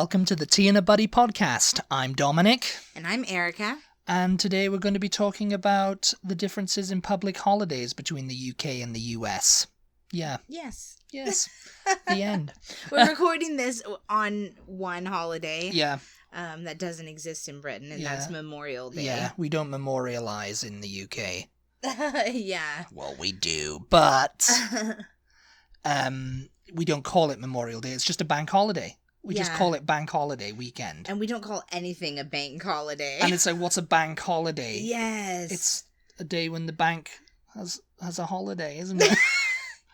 welcome to the Tea and a Buddy podcast. I'm Dominic. And I'm Erica. And today we're going to be talking about the differences in public holidays between the UK and the US. Yeah. Yes. The end. We're recording this on one holiday. Yeah. That doesn't exist in Britain, and that's Memorial Day. Yeah, we don't memorialize in the UK. Yeah. Well, we do, but we don't call it Memorial Day. It's just a bank holiday. We just call it bank holiday weekend. And we don't call anything a bank holiday. And it's like, what's a bank holiday? Yes. It's a day when the bank has a holiday, isn't it?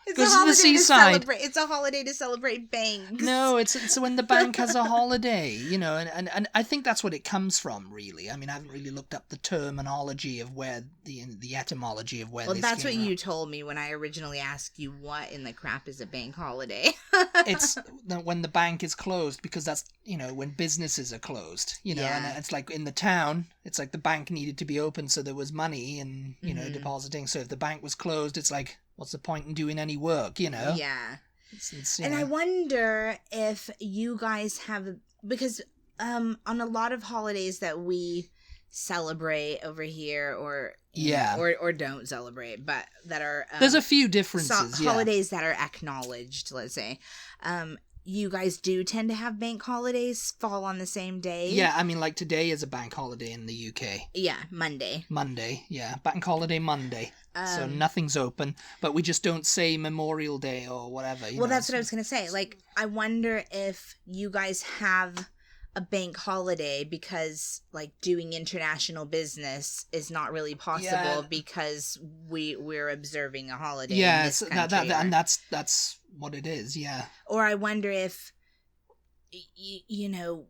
It's Goes a to the holiday seaside. It's a holiday to celebrate banks. No, it's when the bank has a holiday, you know, and I think that's what it comes from, really. I mean, I haven't really looked up the terminology of where the etymology of where. Well, this that's came what from. you told me when I originally asked you what in the crap is a bank holiday. It's when the bank is closed, because that's, you know, when businesses are closed, you know, Yeah. and it's like in the town, it's like the bank needed to be open so there was money and, you know, depositing. So if the bank was closed, it's like, what's the point in doing any work, you know? Yeah. It's, And I wonder if you guys have, because on a lot of holidays that we celebrate over here or don't celebrate, but that are there's a few differences. Holidays that are acknowledged, let's say. You guys do tend to have bank holidays fall on the same day. Yeah, I mean, like today is a bank holiday in the UK. Yeah, Monday. Yeah, bank holiday Monday. So nothing's open, but we just don't say Memorial Day or whatever. Well, that's what I was going to say. Like, I wonder if you guys have a bank holiday because, like, doing international business is not really possible because we're observing a holiday in this country. And that's what it is, yeah. Or I wonder if, you know,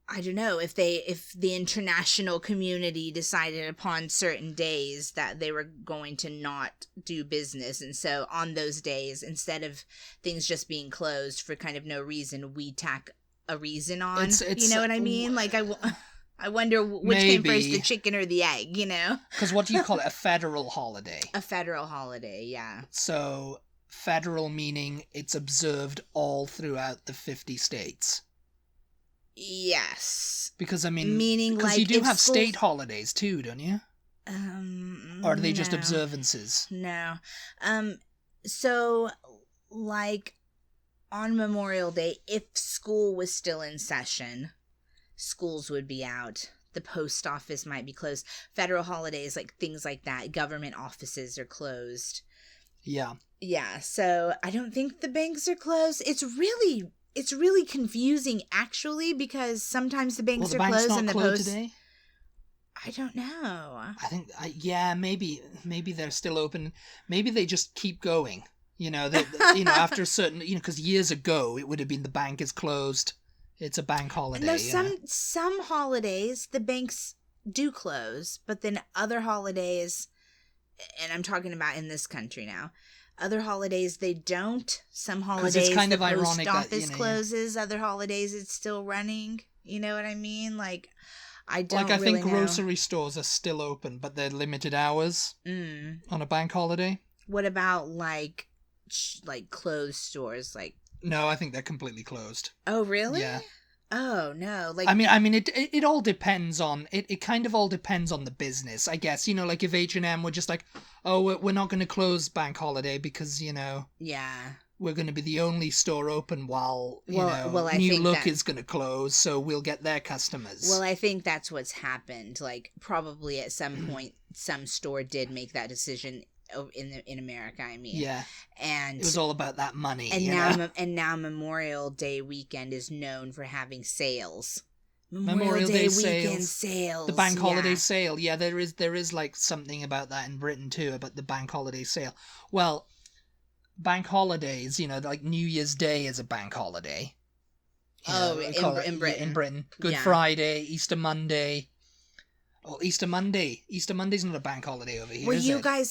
I don't know, if the international community decided upon certain days that they were going to not do business, and so on those days, instead of things just being closed for kind of no reason, we tack a reason on. It's you know what I mean? Like, I wonder which came first, the chicken or the egg, you know? Because what do you call it? A federal holiday. A federal holiday, yeah. So, federal meaning it's observed all throughout the 50 states. Yes. Because, I mean, meaning because like you do have state holidays too, don't you? Or are they just no. observances? No. So, like, on Memorial Day, if school was still in session, schools would be out. The post office might be closed. Federal holidays, like things like that. Government offices are closed. Yeah. Yeah, so I don't think the banks are closed. It's really confusing, actually, because sometimes the banks are closed and the post. Today? I don't know. I think, maybe they're still open. Maybe they just keep going. You know, after a certain, because years ago it would have been the bank is closed. It's a bank holiday. No, some holidays the banks do close, but then other holidays, and I'm talking about in this country now. Other holidays they don't. Some holidays it's kind the of ironic post office that, closes. Other holidays it's still running. You know what I mean? Like, I don't. Like, I really think grocery stores are still open, but they're limited hours on a bank holiday. What about like clothes stores? Like, no, I think they're completely closed. Oh, really? Yeah. Oh no! Like, I mean, it all depends on it. Kind of all depends on the business, I guess. You know, like if H&M were just like, oh, we're not going to close bank holiday because, you know, we're going to be the only store open while New Look is going to close, so we'll get their customers. Well, I think that's what's happened. Like, probably at some point, some store did make that decision in America, I mean. Yeah. And it was all about that money. And now Memorial Day weekend is known for having sales. Memorial Day weekend sales. The bank holiday sale. Yeah, there is like something about that in Britain too, about the bank holiday sale. Well, bank holidays, you know, like New Year's Day is a bank holiday. In Britain. In Britain. Good Friday, Easter Monday. Well, Easter Monday. Easter Monday's not a bank holiday over here, is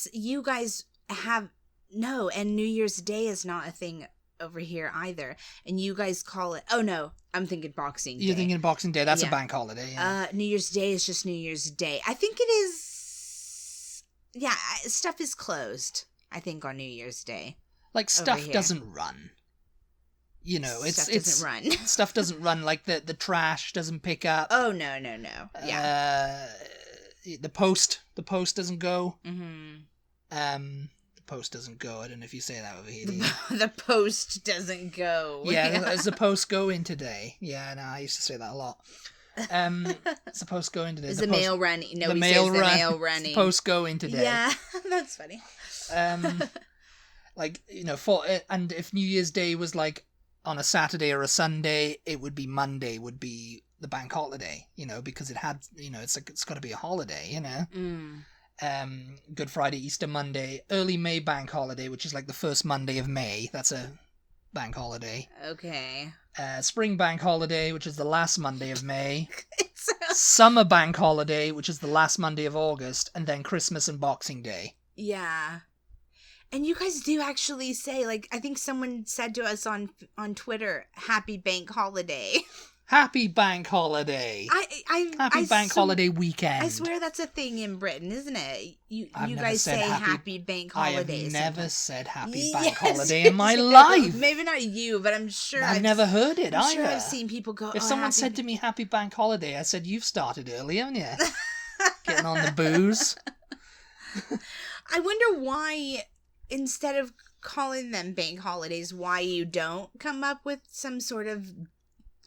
it? You guys have... No, and New Year's Day is not a thing over here either. And you guys call it... Oh, no. I'm thinking Boxing Day. You're thinking Boxing Day. That's a bank holiday. Yeah. New Year's Day is just New Year's Day. I think it is... Yeah, stuff is closed, I think, on New Year's Day. Like, stuff doesn't run. you know, doesn't run. Stuff doesn't run, like the trash doesn't pick up. Oh, no. Yeah. The post doesn't go. Mm-hmm. The post doesn't go. I don't know if you say that over here. The post doesn't go. Yeah, does the post go in today? Yeah, no, I used to say that a lot. It's the post go in today. Is the mail running? No, the mail running. The post go in today. Yeah, that's funny. Like, you know, and if New Year's Day was like on a Saturday or a Sunday, it would be Monday would be the bank holiday, you know, because it had, you know, it's got to be a holiday, you know. Good Friday, Easter Monday, early May bank holiday, which is like the first Monday of May. That's a bank holiday. Okay. Spring bank holiday, which is the last Monday of May. Summer bank holiday, which is the last Monday of August, and then Christmas and Boxing Day. Yeah. And you guys do actually say, like, I think someone said to us on Twitter, "Happy Bank Holiday." Happy Bank Holiday. Happy Bank Holiday weekend. I swear that's a thing in Britain, isn't it? You guys say Happy Bank Holiday. I have never said Happy Bank Holiday in my life. Maybe not you, but I'm sure I've never heard it either. I'm sure I've seen people go, if someone said to me Happy Bank Holiday, I said, you've started early, haven't you? Getting on the booze. I wonder why, instead of calling them bank holidays, why you don't come up with some sort of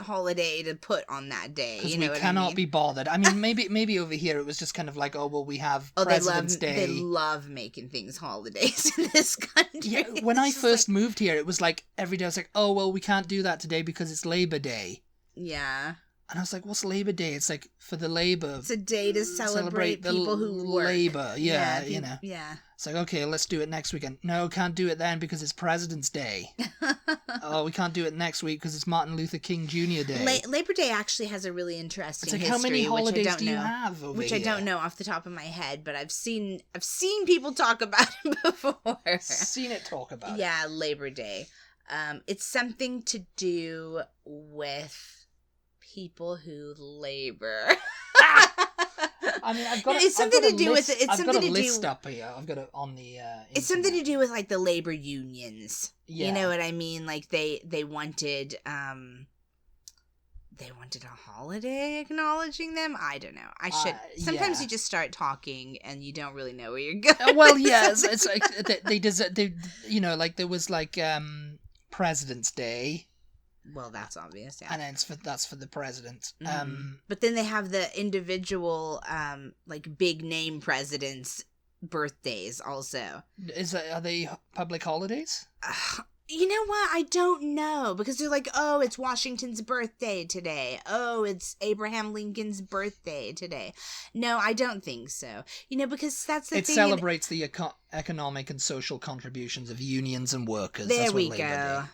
holiday to put on that day. Because we cannot be bothered. I mean, maybe over here it was just kind of like, oh, well, we have President's Day. They love making things holidays in this country. Yeah, when I first moved here, it was like every day I was like, oh, well, we can't do that today because it's Labor Day. Yeah. And I was like, what's Labor Day? It's like for the labor. It's a day to celebrate people who work. Labor, yeah, you know. Yeah. It's like, okay, let's do it next weekend. No, can't do it then because it's President's Day. Oh, we can't do it next week because it's Martin Luther King Jr. Day. Labor Day actually has a really interesting history. How many holidays do you have over Which here? I don't know off the top of my head, but I've seen people talk about it before. Seen it talk about it. Yeah, Labor Day. It's something to do with people who labor. I mean, I've got it's something to do with it. It's something to do. I've got a list up here. I've got it on the. It's something to do with like the labor unions. Yeah. You know what I mean? Like they wanted a holiday acknowledging them. I don't know. I should. Sometimes you just start talking and you don't really know where you're going. Well, yeah, it's like they you know, like there was like President's Day. Well, that's obvious, yeah. And then that's for the president. But then they have the individual, like big name presidents' birthdays also. Are they public holidays? You know what? I don't know, because they're like, oh, it's Washington's birthday today. Oh, it's Abraham Lincoln's birthday today. No, I don't think so. You know, because that's the thing. It celebrates the economic and social contributions of unions and workers. There we go.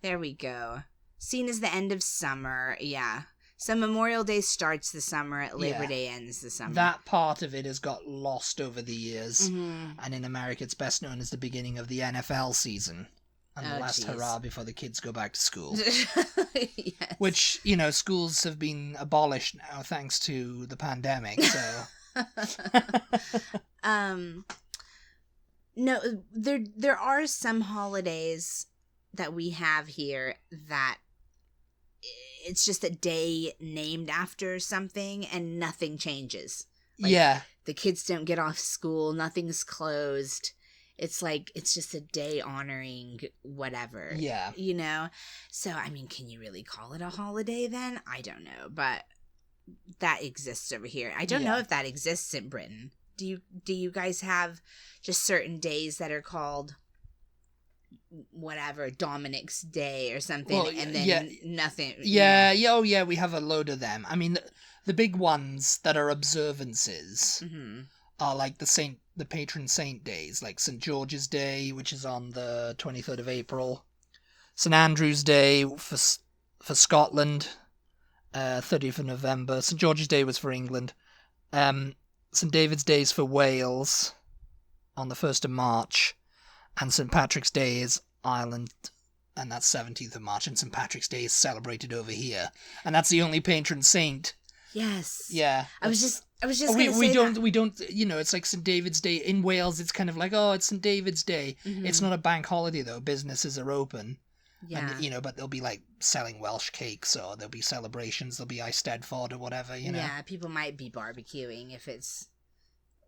There we go. Seen as the end of summer, yeah. So Memorial Day starts the summer, Labor Day ends the summer. That part of it has got lost over the years. Mm-hmm. And in America, it's best known as the beginning of the NFL season. And the last hurrah before the kids go back to school. Yes. Which, you know, schools have been abolished now thanks to the pandemic, so... No, there are some holidays that we have here that it's just a day named after something and nothing changes. Like, yeah. The kids don't get off school, nothing's closed. It's like, it's just a day honoring whatever. Yeah. You know? So, I mean, can you really call it a holiday then? I don't know, but that exists over here. I don't know if that exists in Britain. Do you guys have just certain days that are called whatever, Dominic's Day or something, and then nothing? Yeah, oh yeah, we have a load of them. I mean, the big ones that are observances are like the patron saint days, like St. George's Day, which is on the 23rd of April, St. Andrew's Day for Scotland, 30th of November. St. George's Day was for England. St. David's Day is for Wales on the 1st of March, and St. Patrick's Day is Ireland, and that's 17th of March, and St. Patrick's Day is celebrated over here, and that's the only patron saint. Yes. Yeah. I was just gonna say we don't, you know, it's like St. David's Day in Wales. It's kind of like, oh, it's St. David's Day. Mm-hmm. It's not a bank holiday though. Businesses are open. Yeah. And, but they'll be like selling Welsh cakes, or there'll be celebrations, there'll be Eisteddfod or whatever, Yeah, people might be barbecuing if it's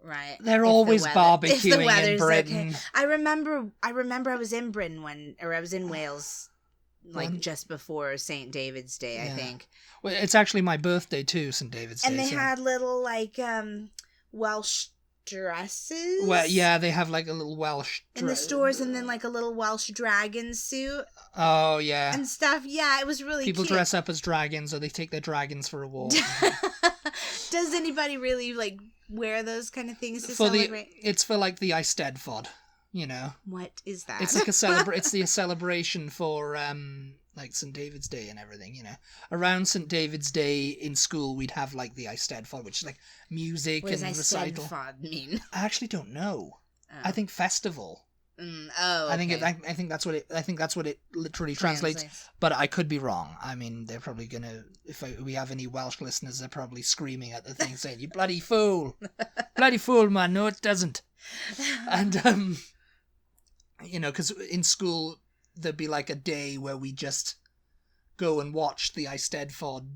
right. They're always barbecuing in Britain. Okay. I remember I was in Britain I was in Wales just before St. David's Day, I think. Well, it's actually my birthday too, St. David's Day. And they had little Welsh dresses. Well, yeah, they have like a little Welsh in the stores, and then like a little Welsh dragon suit. Oh yeah, and stuff. Yeah, it was really people cute. dress up as dragons, or they take their dragons for a walk. Does anybody really wear those kind of things to celebrate? It's for like the Eisteddfod, What is that? It's like it's the celebration for like St. David's Day and everything, Around St. David's Day in school, we'd have like the Eisteddfod, which is like music and recital. What does Eisteddfod mean? I actually don't know. Oh. I think festival. Okay. I think that's what it literally translates. But I could be wrong. I mean, they're probably gonna. If we have any Welsh listeners, they're probably screaming at the thing, saying, "You bloody fool, bloody fool, man! No, it doesn't." And because in school there'd be like a day where we just go and watch the Eisteddfod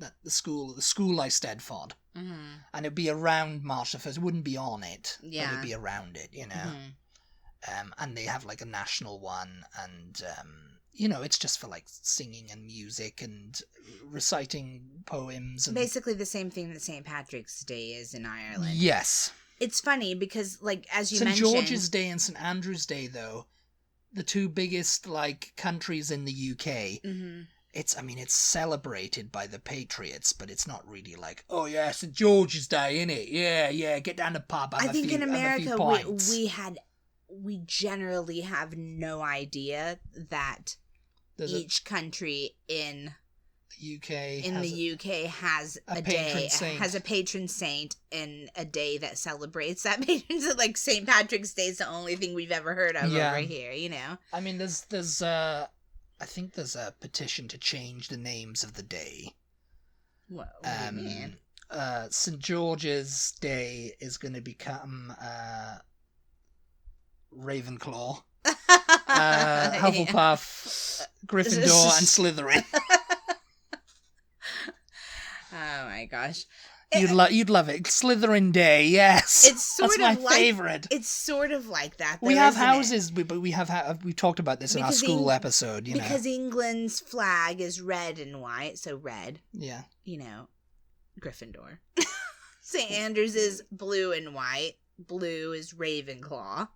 at the school Eisteddfod, and it'd be around March the 1st. It wouldn't be on it, but it'd be around it, and they have like a national one, and it's just for like singing and music and reciting poems, and basically the same thing that St. Patrick's Day is in Ireland. Yes. It's funny because, as you mentioned, St. George's Day and St. Andrew's Day, though, the two biggest countries in the UK. It's celebrated by the patriots, but it's not really like, oh yeah, St. George's Day, innit? Yeah, get down the pub. I think in America we generally have no idea that each country in the UK has a day, has a patron saint, and a day that celebrates that patron saint. Like St. Patrick's Day is the only thing we've ever heard of over here, I mean, there's I think there's a petition to change the names of the day. What do you mean? St. George's Day is going to become Ravenclaw, Hufflepuff, Gryffindor, and Slytherin. Oh my gosh. You'd love it. Slytherin Day, yes. That's my favorite. It's sort of like that. We have houses, but we talked about this in our school episode, Because England's flag is red and white, so red. Yeah. Gryffindor. St. Andrews is blue and white. Blue is Ravenclaw.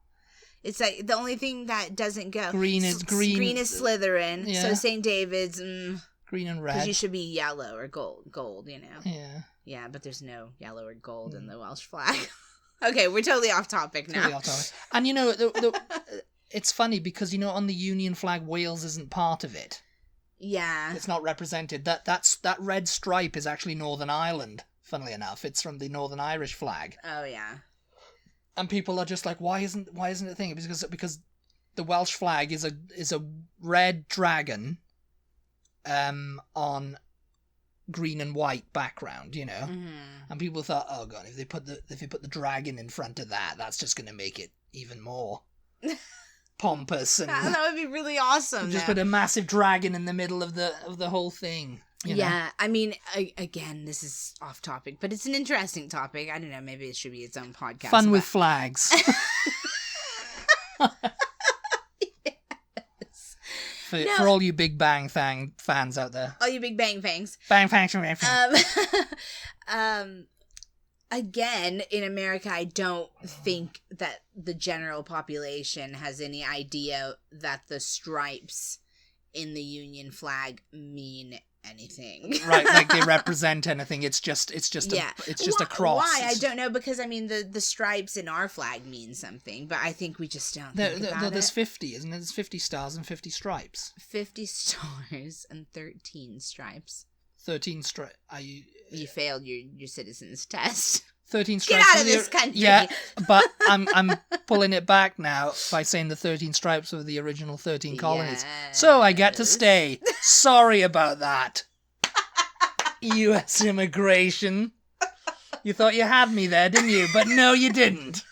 It's like the only thing that doesn't go. Green is Slytherin. Yeah. So St. David's. Green and red. Because you should be yellow or gold, Yeah. Yeah, but there's no yellow or gold in the Welsh flag. Okay, we're totally off topic now. Totally off topic. And it's funny because on the Union flag, Wales isn't part of it. Yeah. It's not represented. That red stripe is actually Northern Ireland. Funnily enough, it's from the Northern Irish flag. Oh yeah. And people are just like, why isn't it a thing? Because the Welsh flag is a red dragon, on green and white background, and people thought, oh god, if they put the dragon in front of that's just going to make it even more pompous, and that would be really awesome. Just put a massive dragon in the middle of the whole thing. Yeah, I mean, again, this is off topic, but it's an interesting topic. I don't know, maybe it should be its own podcast. Fun with flags. For all you Big Bang fans out there. All you Big Bang fangs. Bang fangs. Again, in America, I don't think that the general population has any idea that the stripes in the Union flag mean anything. Right, like they represent anything. It's just a cross. Why? I don't know, because I mean the stripes in our flag mean something, but I think we just don't think about there's 50, isn't it? There's 50 stars and 50 stripes. 50 stars and 13 stripes. 13 stripes. You failed your citizens test. 13 stripes. Get out of this country. Yeah, but I'm pulling it back now by saying the 13 stripes were the original 13 colonies. Yes. So I get to stay. Sorry about that. U.S. immigration. You thought you had me there, didn't you? But no, you didn't.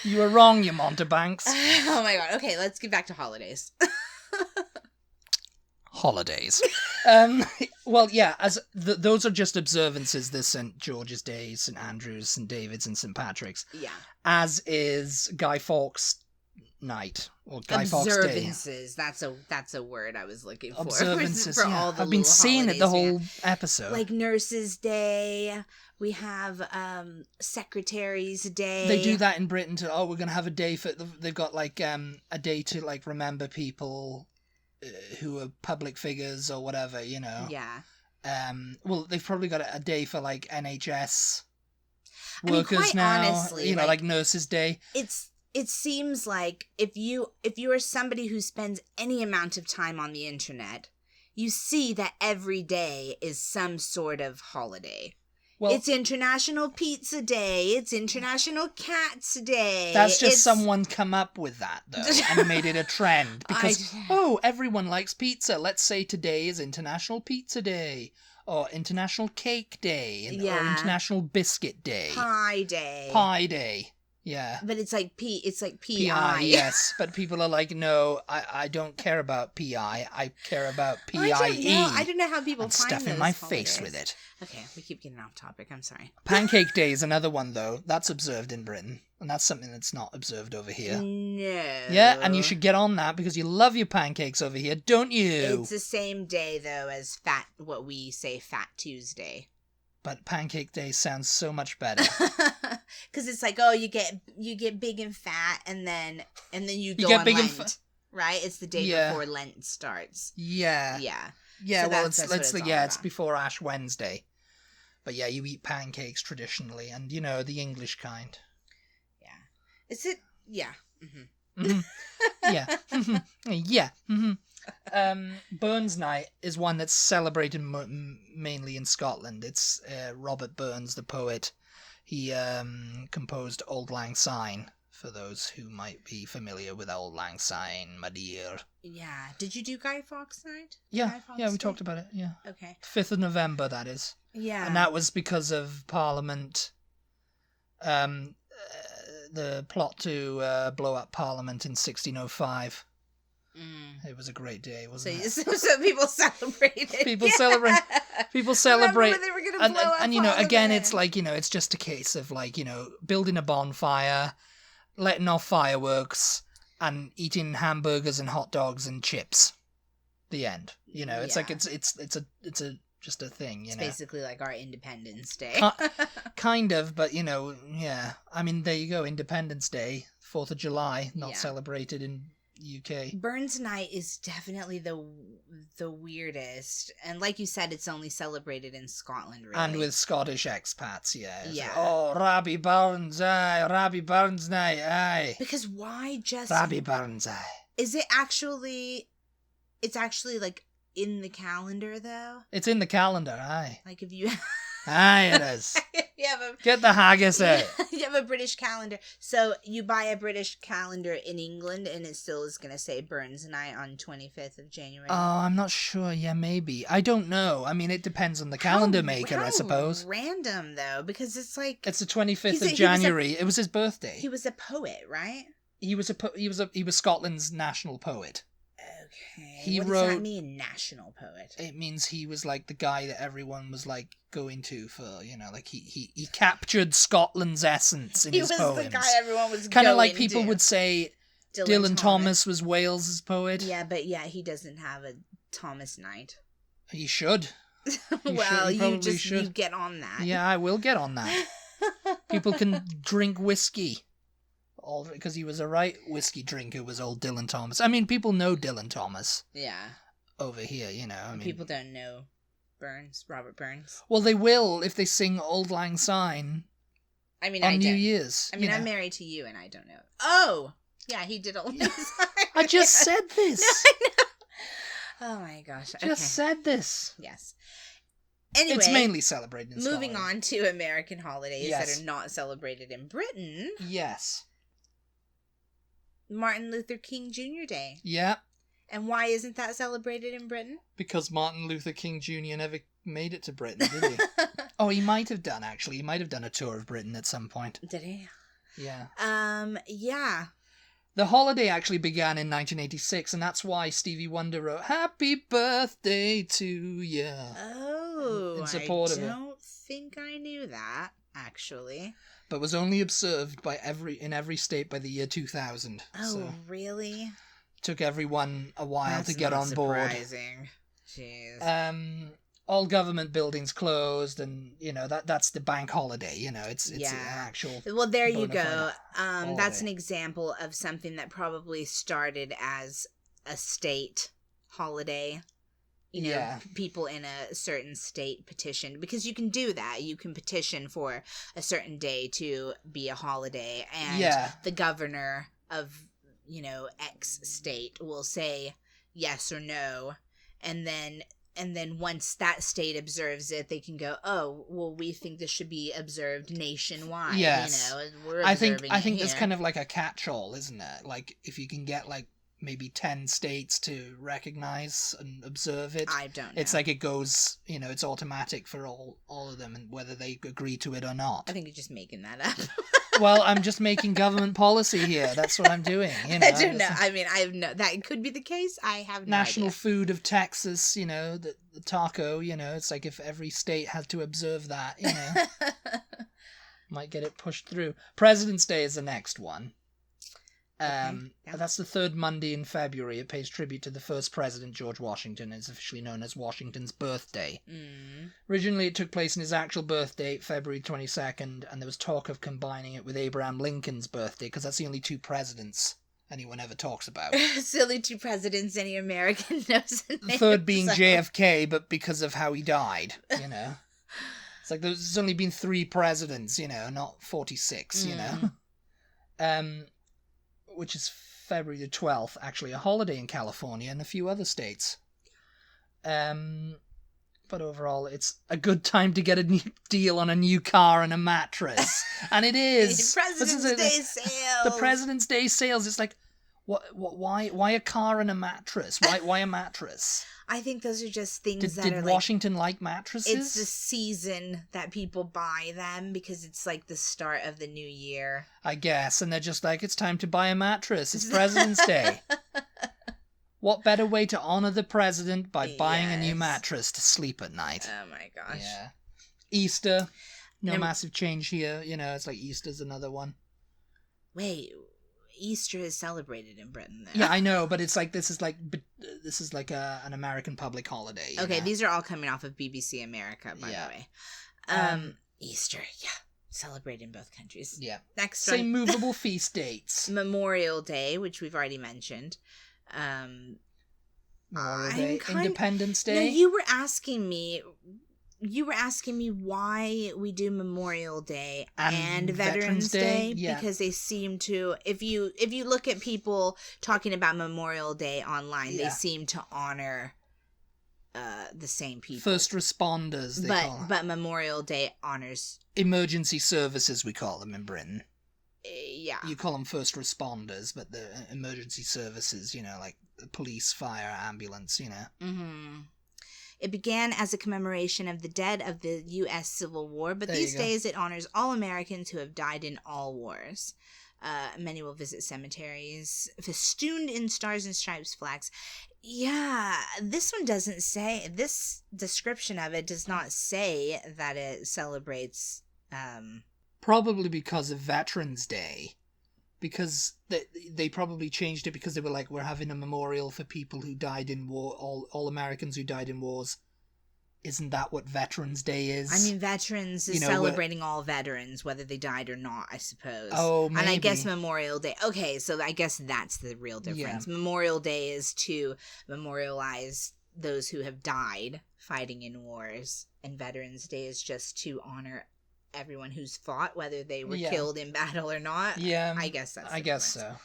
You were wrong, you Montebanks. Oh my god. Okay, let's get back to holidays. holidays. Well, yeah, those are just observances. There's St. George's Day, St. Andrew's, St. David's, and St. Patrick's. Yeah. As is Guy Fawkes Night or Guy Fawkes Day. Observances. That's a word I was looking for. Observances. For yeah. all the I've been seeing it the whole yeah. episode. Like Nurses' Day. We have Secretary's Day. They do that in Britain too. Oh, we're gonna have a day for. They've got like a day to like remember people who are public figures or whatever, you know. Yeah. Well, they've probably got a day for like NHS workers quite now. Honestly, you know, like Nurses' Day. It seems like if you are somebody who spends any amount of time on the internet, you see that every day is some sort of holiday. Well, it's International Pizza Day. It's International Cats Day. That's just someone come up with that, though, and made it a trend. Because, everyone likes pizza. Let's say today is International Pizza Day. Or International Cake Day. Or International Biscuit Day. Pie Day. Pie Day. Yeah. But it's like P.I. P.I., yes. But people are like, no, I don't care about P.I. I care about P.I.E. I don't know how people find stuff those in my holidays. Face with it. Okay, we keep getting off topic. I'm sorry. Pancake Day is another one, though. That's observed in Britain. And that's something that's not observed over here. No. Yeah, and you should get on that because you love your pancakes over here, don't you? It's the same day, though, as what we say Fat Tuesday. But Pancake Day sounds so much better. Because it's like, you get big and fat, and then you go on Lent, right? It's the day before Lent starts. Yeah. Yeah. Yeah. So well, it's about. before Ash Wednesday. But yeah, you eat pancakes traditionally, and the English kind. Yeah. Is it? Yeah. Mm-hmm. Mm-hmm. Yeah. Mm-hmm. Yeah. Mm-hmm. Burns Night is one that's celebrated mainly in Scotland. It's Robert Burns, the poet. He composed Auld Lang Syne, for those who might be familiar with Auld Lang Syne, my dear. Yeah. Did you do Guy Fawkes Night? Yeah, we talked about it, yeah. Okay. 5th of November, that is. Yeah. And that was because of Parliament, the plot to blow up Parliament in 1605. It was a great day, wasn't it? So people celebrated. People celebrate. People celebrate. They were gonna blow up and again, it's like, it's just a case of like, building a bonfire, letting off fireworks, and eating hamburgers and hot dogs and chips. The end. It's like it's just a thing. It's basically like our Independence Day. Kind of, but yeah. I mean, there you go. Independence Day, 4th of July, not celebrated in UK. Burns Night is definitely the weirdest, and like you said, it's only celebrated in Scotland, really. And with Scottish expats, yeah. Yeah. Like, Robbie Burns, aye, Robbie Burns Night, aye. Because why just Robbie Burns, aye. Is it actually? It's actually like in the calendar, though. It's in the calendar, aye. Like if you. Aye, it is. You get the haggis out. You have a British calendar. So you buy a British calendar in England and it still is going to say Burns Night on 25th of January. Oh, I'm not sure. Yeah, maybe. I don't know. I mean, it depends on the calendar maker, I suppose. Random, though, because it's like... It's the 25th of January. It was his birthday. He was a poet, right? He was Scotland's national poet. Okay. What does that mean, national poet? It means he was like the guy that everyone was like going to for, like he captured Scotland's essence in his poems. He was the guy everyone was kind of like people would say Dylan Thomas was Wales's poet. Yeah, but he doesn't have a Thomas Night. He should. You get on that. Yeah, I will get on that. People can drink whiskey. Because he was a right whiskey drinker, was old Dylan Thomas. I mean, people know Dylan Thomas. Yeah. Over here, I mean... People don't know Robert Burns. Well, they will if they sing Auld Lang Syne on New Year's. I mean, I'm married to you and I don't know. Oh! Yeah, he did Auld Lang Syne. I just said this. No, I know. Oh my gosh. Just said this. Yes. Anyway, it's mainly celebrated in Moving Scotland. on to American holidays that are not celebrated in Britain. Yes. Martin Luther King Jr. Day. Yeah. And why isn't that celebrated in Britain? Because Martin Luther King Jr. never made it to Britain, did he? Oh, he might have done, actually. He might have done a tour of Britain at some point. Did he? Yeah. Yeah. The holiday actually began in 1986, and that's why Stevie Wonder wrote "Happy Birthday to Ya." Oh, in support I of it. don't think I knew that, actually. But was only observed in every state by the year 2000. Oh, so really? Took everyone a while to get on board. Surprising. Jeez. All government buildings closed, and that's the bank holiday. It's an actual. Well, there you go. That's an example of something that probably started as a state holiday. People in a certain state petitioned, because you can do that. You can petition for a certain day to be a holiday, and the governor of X state will say yes or no, and then once that state observes it, they can go, oh, well, we think this should be observed nationwide. Yes. We're I think here. there's kind of like a catch-all, isn't it? Like, if you can get like maybe 10 states to recognize and observe it, I don't know. It's like it goes, it's automatic for all of them, and whether they agree to it or not. I think you're just making that up. Well, I'm just making government policy here. That's what I'm doing. I don't know. I mean, I have that could be the case. I have no National idea. food of Texas, the taco, it's like if every state had to observe that, might get it pushed through. President's Day is the next one. That's the third Monday in February. It pays tribute to the first president, George Washington. It's officially known as Washington's birthday. Originally, it took place in his actual birth date, February 22nd, and there was talk of combining it with Abraham Lincoln's birthday, because that's the only two presidents anyone ever talks about. It's the only two presidents any American knows. The third being JFK, but because of how he died, It's like there's only been 3 presidents, not 46, which is February the 12th, actually a holiday in California and a few other states. But overall, it's a good time to get a new deal on a new car and a mattress. And it is. President's Day sales. The President's Day sales. It's like, why a car and a mattress? Why a mattress? I think those are just things Did Washington like mattresses? It's the season that people buy them, because it's like the start of the new year. I guess. And they're just like, it's time to buy a mattress. It's President's Day. What better way to honor the president by buying a new mattress to sleep at night? Oh my gosh. Yeah. Easter. No massive change here. It's like Easter's another one. Wait, Easter is celebrated in Britain, though. Yeah, I know, but it's like this is like an American public holiday. Okay, these are all coming off of BBC America, by the way. Easter, celebrated in both countries. Yeah. Next Same one. movable feast dates. Memorial Day, which we've already mentioned. Memorial Day, Independence Day. No, you were asking me why we do Memorial Day and Veterans Day, because they seem to, if you look at people talking about Memorial Day online, they seem to honor the same people. First responders, but Memorial Day honors emergency services, we call them in Britain. Yeah. You call them first responders, but the emergency services, like the police, fire, ambulance, Mm-hmm. It began as a commemoration of the dead of the U.S. Civil War, but these days it honors all Americans who have died in all wars. Many will visit cemeteries festooned in stars and stripes flags. Yeah, this one doesn't say, this description of it does not say that it celebrates... Probably because of Veterans Day. Because they probably changed it because they were like, we're having a memorial for people who died in war, all Americans who died in wars. Isn't that what Veterans Day is? I mean, Veterans is celebrating all veterans, whether they died or not, I suppose. Oh, maybe. And I guess Memorial Day... Okay, so I guess that's the real difference. Yeah. Memorial Day is to memorialize those who have died fighting in wars. And Veterans Day is just to honor everyone who's fought, whether they were killed in battle or not. Yeah. I guess that's I guess so.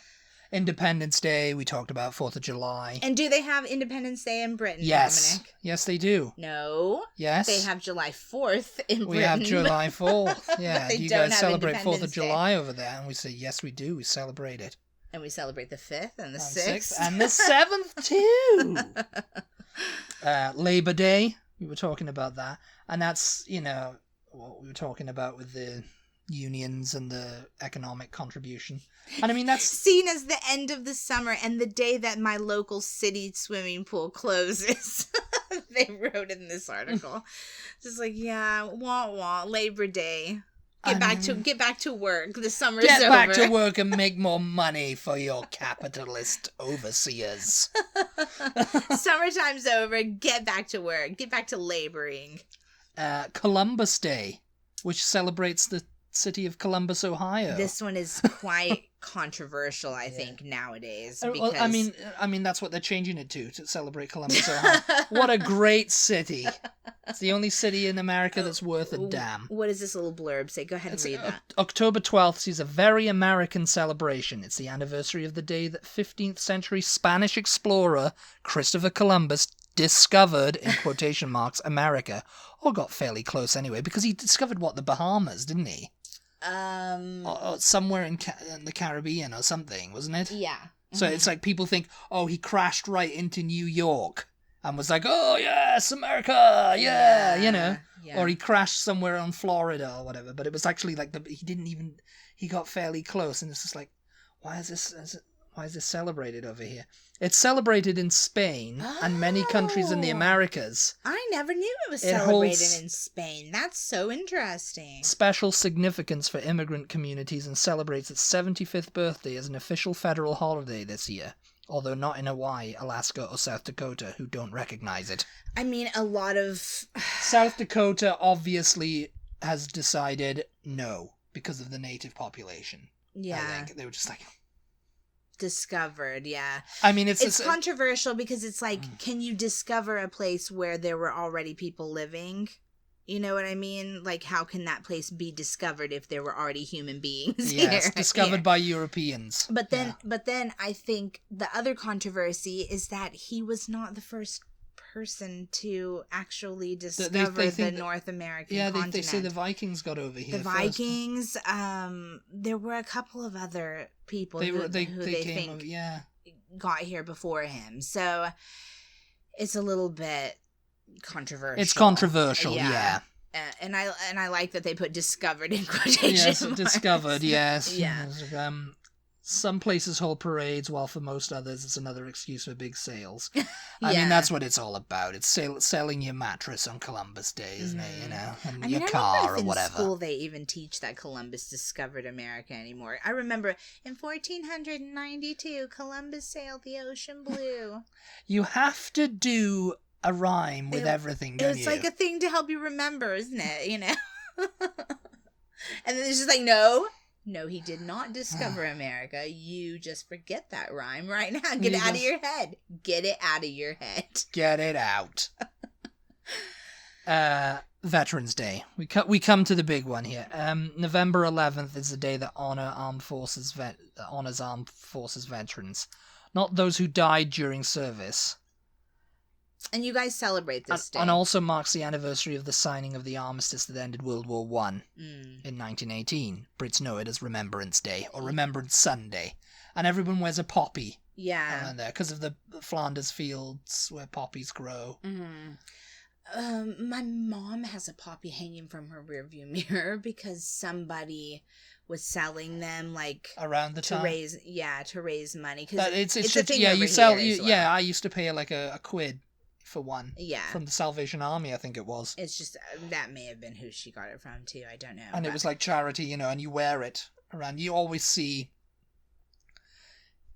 Independence Day, we talked about 4th of July. And do they have Independence Day in Britain, Yes. Dominic? Yes, they do. No. Yes. They have July 4th in Britain. We have July 4th. Yeah. Do you guys celebrate 4th of July over there? And we say, yes, we do. We celebrate it. And we celebrate the 5th and the 6th. And the 7th, too. Labor Day. We were talking about that. And that's, what we were talking about with the unions and the economic contribution. And I mean, that's seen as the end of the summer and the day that my local city swimming pool closes. They wrote in this article. Just like, yeah, wah, Labor Day. Get back to work. The summer's over. Get back to work and make more money for your capitalist overseers. Summertime's over. Get back to work. Get back to laboring. Columbus Day, which celebrates the city of Columbus, Ohio. This one is quite controversial, I think, nowadays. Because... Well, I mean, that's what they're changing it to celebrate Columbus, Ohio. What a great city! It's the only city in America that's worth a damn. What does this little blurb say? Go ahead and read that. October 12th sees a very American celebration. It's the anniversary of the day that 15th century Spanish explorer Christopher Columbus discovered, in quotation marks, America. Or got fairly close anyway, because he discovered, the Bahamas, didn't he? Or somewhere in the Caribbean or something, wasn't it? Yeah. Mm-hmm. So it's like people think, he crashed right into New York and was like, oh yes, America, yeah. Yeah. Or he crashed somewhere on Florida or whatever. But it was actually like he got fairly close, and it's just like, why is this celebrated over here? It's celebrated in Spain and many countries in the Americas. I never knew it was celebrated in Spain. That's so interesting. Special significance for immigrant communities and celebrates its 75th birthday as an official federal holiday this year, although not in Hawaii, Alaska, or South Dakota, who don't recognize it. I mean, a lot of... South Dakota obviously has decided no, because of the native population. Yeah. I think they were just like... Discovered, yeah. I mean, it's controversial because it's like, can you discover a place where there were already people living? You know what I mean? Like, how can that place be discovered if there were already human beings here? Yes, discovered by Europeans. But then I think the other controversy is that he was not the first person to actually discover the North American continent. They say the Vikings got over here. The Vikings. There were a couple of other people who they think over, got here before him. So it's a little bit controversial. It's controversial, yeah. And I like that they put discovered in quotation Yes, marks. Discovered, yes. Yeah. Some places hold parades, while for most others it's another excuse for big sales. I mean, that's what it's all about. It's selling your mattress on Columbus Day, isn't it? You know, and your car or whatever. In school, they even teach that Columbus discovered America anymore. I remember in 1492, Columbus sailed the ocean blue. You have to do a rhyme with everything, don't you? It's like a thing to help you remember, isn't it? You know. And then it's just like, No, he did not discover America. You just forget that rhyme right now. Get it out of your head. Get it out of your head. Get it out. Veterans Day. We come to the big one here. November 11th is the day that honors armed forces veterans, not those who died during service. And you guys celebrate this day. And also marks the anniversary of the signing of the armistice that ended World War I in 1918. Brits know it as Remembrance Day or Remembrance Sunday. And everyone wears a poppy. Yeah. There because of the Flanders fields where poppies grow. Mm-hmm. My mom has a poppy hanging from her rearview mirror because somebody was selling them like around the time to raise money. Cause it's a thing over here. Yeah, I used to pay like a quid for one. Yeah. From the Salvation Army, I think it was. It's just, that may have been who she got it from too, I don't know. And it was like charity, you know, and you wear it around. You always see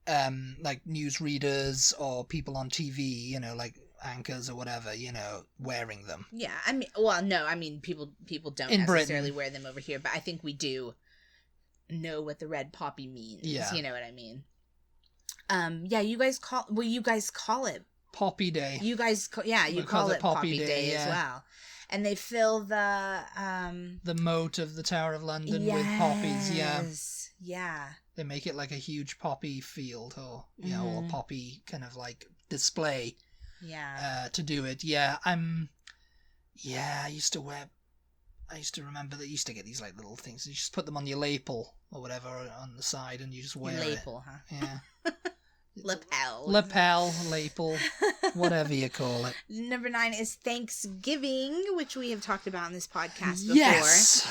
like newsreaders or people on TV, you know, like anchors or whatever, you know, wearing them. Yeah, I mean, people don't in necessarily Britain. wear them over here, but I think we do know what the red poppy means. Yeah. You know what I mean? Yeah, you guys call it Poppy Day. You guys, you call it Poppy Day as well. And they fill the moat of the Tower of London with poppies, yeah. They make it like a huge poppy field or, you know, or poppy kind of like display. Yeah. To do it. Yeah, I used to remember that you used to get these like little things. You just put them on your lapel or whatever on the side and you just wear lapel, it. Huh? Yeah. Lapel, lapel. Whatever you call it. Number 9 is Thanksgiving, which we have talked about in this podcast before. Yes.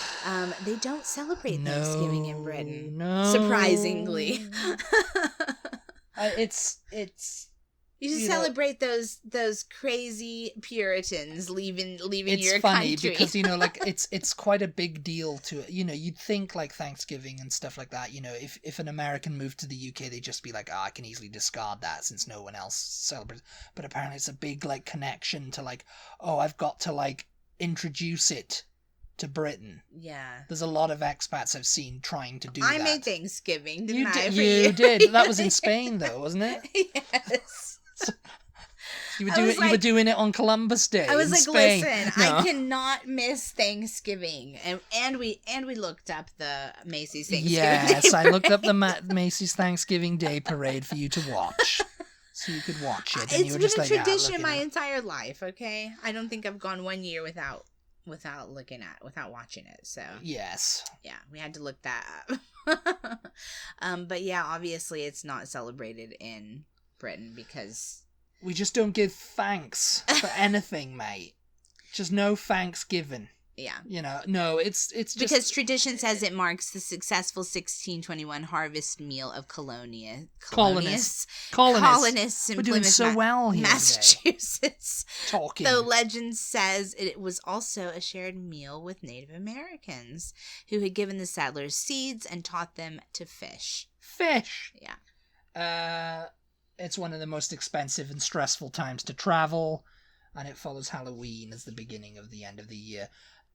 They don't celebrate Thanksgiving in Britain. No. Surprisingly. It's you celebrate those crazy Puritans leaving your country. It's funny because, like, it's quite a big deal to it. You'd think, like, Thanksgiving and stuff like that, if an American moved to the UK, they'd just be like, I can easily discard that since no one else celebrates. But apparently it's a big, like, connection to, like, I've got to, like, introduce it to Britain. Yeah. There's a lot of expats I've seen trying to do that. I made Thanksgiving, didn't I? You did. That was in Spain, though, wasn't it? Yes. You were doing it on Columbus Day. I was like, Spain. listen, I cannot miss Thanksgiving, and we looked up the Macy's Thanksgiving. Yes, Day I looked up the Macy's Thanksgiving Day Parade for you to watch, so you could watch it. And it's been a tradition my entire life. Okay, I don't think I've gone 1 year without watching it. So yes, yeah, we had to look that up. But yeah, obviously it's not celebrated in Britain because we just don't give thanks for anything, mate. Just no thanks given. Yeah. No, it's just because tradition says it marks the successful 1621 harvest meal of colonists in We're doing so well here Massachusetts. Talking. Though legend says it was also a shared meal with Native Americans who had given the settlers seeds and taught them to fish. Yeah. It's one of the most expensive and stressful times to travel, and it follows Halloween as the beginning of the end of the year.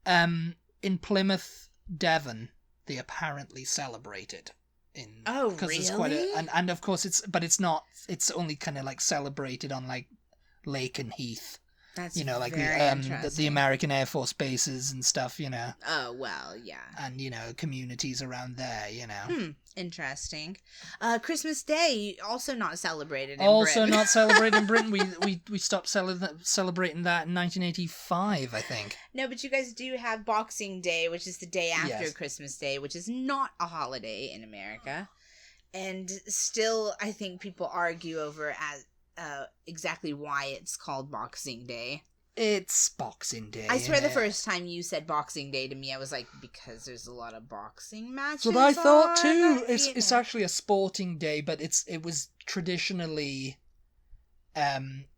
In Plymouth, Devon, they apparently celebrate it. Really? It's quite and of course it's only kind of like celebrated on like Lake and Heath. That's like the American Air Force bases and stuff, Oh, well, yeah. And, communities around there, Interesting. Christmas Day, also not celebrated in Britain. Also not celebrated in Britain. We stopped celebrating that in 1985, I think. No, but you guys do have Boxing Day, which is the day after Christmas Day, which is not a holiday in America. And still, I think people argue over exactly why it's called Boxing Day. It's Boxing Day. I swear the first time you said Boxing Day to me, I was like, because there's a lot of boxing matches. That's what I thought too. It's actually a sporting day, but it was traditionally.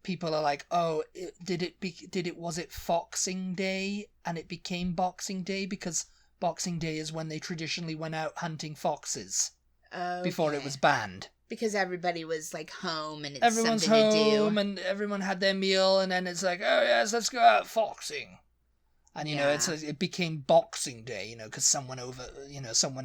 People are like, was it Foxing Day and it became Boxing Day because Boxing Day is when they traditionally went out hunting foxes before it was banned. Because everybody was like home and it's everyone's something to do. home and everyone had their meal and then it's like, oh yes, let's go out foxing. And it became Boxing Day, because someone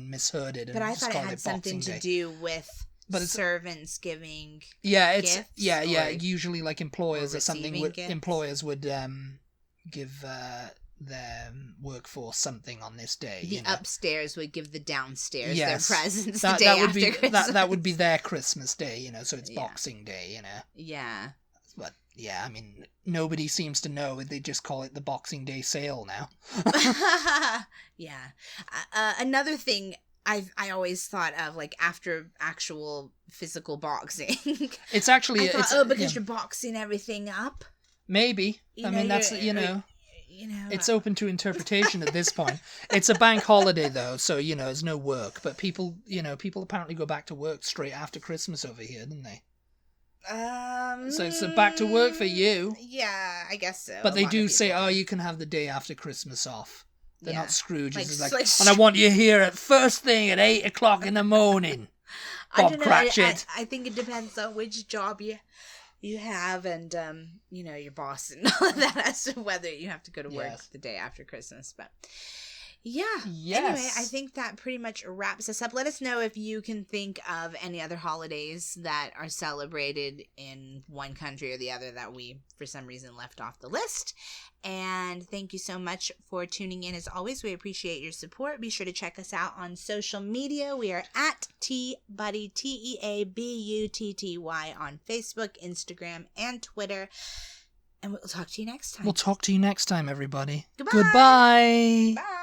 misheard it. But I thought it had something to do with servants giving gifts. Yeah. Usually like employers or something. Employers would give their workforce something on this day. The upstairs would give the downstairs their presents the day after Christmas. That would be their Christmas Day, so it's Boxing Day, Yeah. But, yeah, I mean, nobody seems to know. They just call it the Boxing Day sale now. Yeah. Another thing I always thought of, like, after actual physical boxing. It's actually... because you're boxing everything up? Maybe. That's, it's open to interpretation at this point. It's a bank holiday, though, so, there's no work. But people apparently go back to work straight after Christmas over here, don't they? So it's back to work for you. Yeah, I guess so. But they do say, you can have the day after Christmas off. They're not Scrooges. And I want you here at first thing at 8 o'clock in the morning. Bob Cratchit. I think it depends on which job you have and your boss and all of that as to whether you have to go to work the day after Christmas. But anyway, I think that pretty much wraps us up. Let us know if you can think of any other holidays that are celebrated in one country or the other that we for some reason left off the list. And thank you so much for tuning in. As always, we appreciate your support. Be sure to check us out on social media. We are at TButty, TEABUTTY on Facebook, Instagram, and Twitter. And we'll talk to you next time. We'll talk to you next time, everybody. Goodbye. Goodbye. Bye.